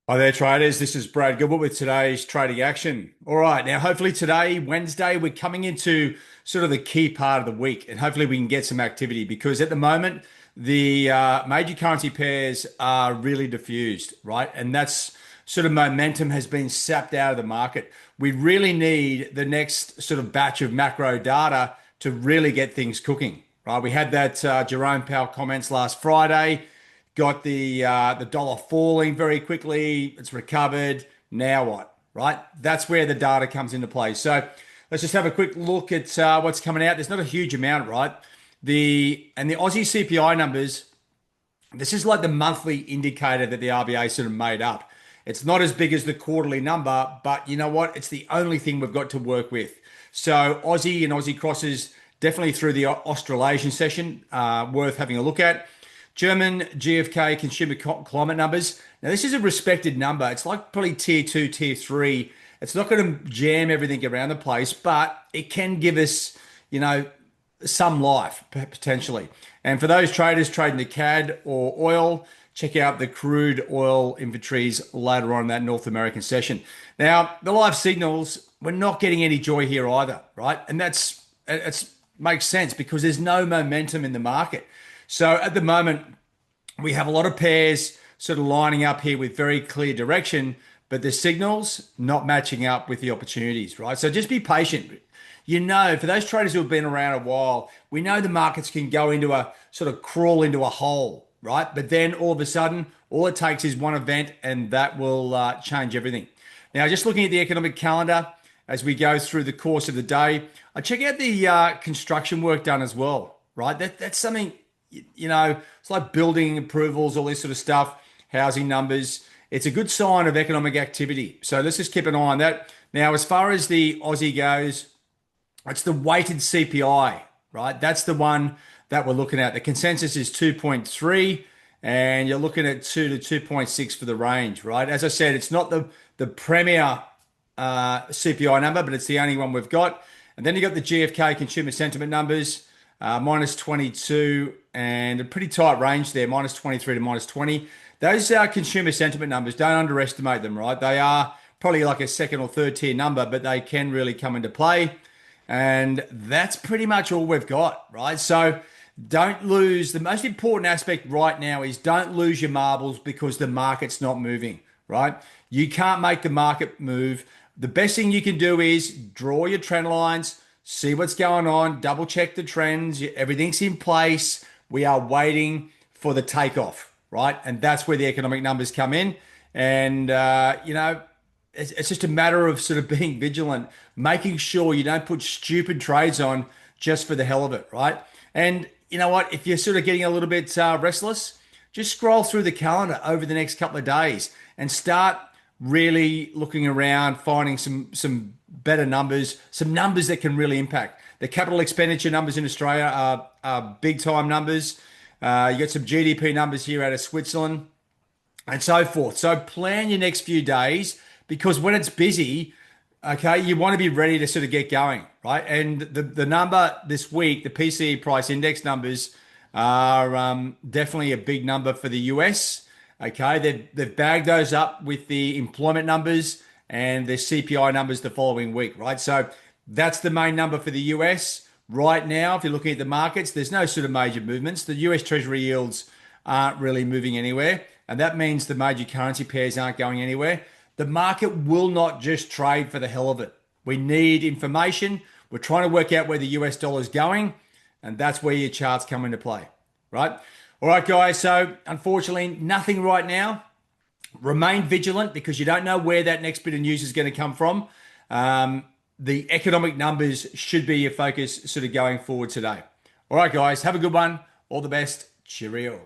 Hi there, traders. This is Brad Gilbert with today's trading action. All right, now hopefully today, Wednesday, we're coming into sort of the key part of the week, and hopefully we can get some activity because at the moment the major currency pairs are really diffused, right? And that's sort of momentum has been sapped out of the market. We really need the next sort of batch of macro data to really get things cooking, right? We had that Jerome Powell comments last Friday. Got the dollar falling very quickly. It's recovered. Now what? Right? That's where the data comes into play. So let's just have a quick look at what's coming out. There's not a huge amount, right? The Aussie CPI numbers. This is like the monthly indicator that the RBA sort of made up. It's not as big as the quarterly number, but you know what? It's the only thing we've got to work with. So Aussie and Aussie crosses definitely through the Australasian session, worth having a look at. German GfK consumer climate numbers. Now, this is a respected number. It's like probably tier two, tier three. It's not going to jam everything around the place, but it can give us, you know, some life potentially. And for those traders trading the CAD or oil, check out the crude oil inventories later on in that North American session. Now, the live signals, we're not getting any joy here either, right? And it's makes sense because there's no momentum in the market. So at the moment, we have a lot of pairs sort of lining up here with very clear direction, but the signals not matching up with the opportunities, right? So just be patient. You know, for those traders who have been around a while, we know the markets can go into a sort of crawl into a hole, right? But then all of a sudden, all it takes is one event and that will change everything. Now, just looking at the economic calendar as we go through the course of the day, I check out the construction work done as well, right? That's something, you know, it's like building approvals, all this sort of stuff, housing numbers. It's a good sign of economic activity. So let's just keep an eye on that. Now, as far as the Aussie goes, it's the weighted CPI, right? That's the one that we're looking at. The consensus is 2.3, and you're looking at 2 to 2.6 for the range, right? As I said, it's not the premier CPI number, but it's the only one we've got. And then you got the GfK consumer sentiment numbers, minus 22, and a pretty tight range there, minus 23 to minus 20. Those consumer sentiment numbers, don't underestimate them, right? They are probably like a second or third tier number, but they can really come into play. And that's pretty much all we've got, right? So don't lose. The most important aspect right now is don't lose your marbles because the market's not moving, right? You can't make the market move. The best thing you can do is draw your trend lines, see what's going on, double check the trends, everything's in place. We are waiting for the takeoff, right? And that's where the economic numbers come in. And, you know, it's just a matter of sort of being vigilant, making sure you don't put stupid trades on just for the hell of it, right? And you know what? If you're sort of getting a little bit restless, just scroll through the calendar over the next couple of days and start really looking around, finding some better numbers, some numbers that can really impact. The capital expenditure numbers in Australia are big time numbers. You got some GDP numbers here out of Switzerland and so forth. So plan your next few days because when it's busy, okay, you want to be ready to sort of get going, right? And the number this week, the PCE price index numbers are definitely a big number for the US. Okay, they've bagged those up with the employment numbers and the CPI numbers the following week, right? So that's the main number for the US right now. If you're looking at the markets, there's no sort of major movements. The US Treasury yields aren't really moving anywhere, and that means the major currency pairs aren't going anywhere. The market will not just trade for the hell of it. We need information. We're trying to work out where the US dollar is going, and that's where your charts come into play, right? All right, guys. So unfortunately, nothing right now. Remain vigilant because you don't know where that next bit of news is going to come from. The economic numbers should be your focus sort of going forward today. All right, guys. Have a good one. All the best. Cheerio.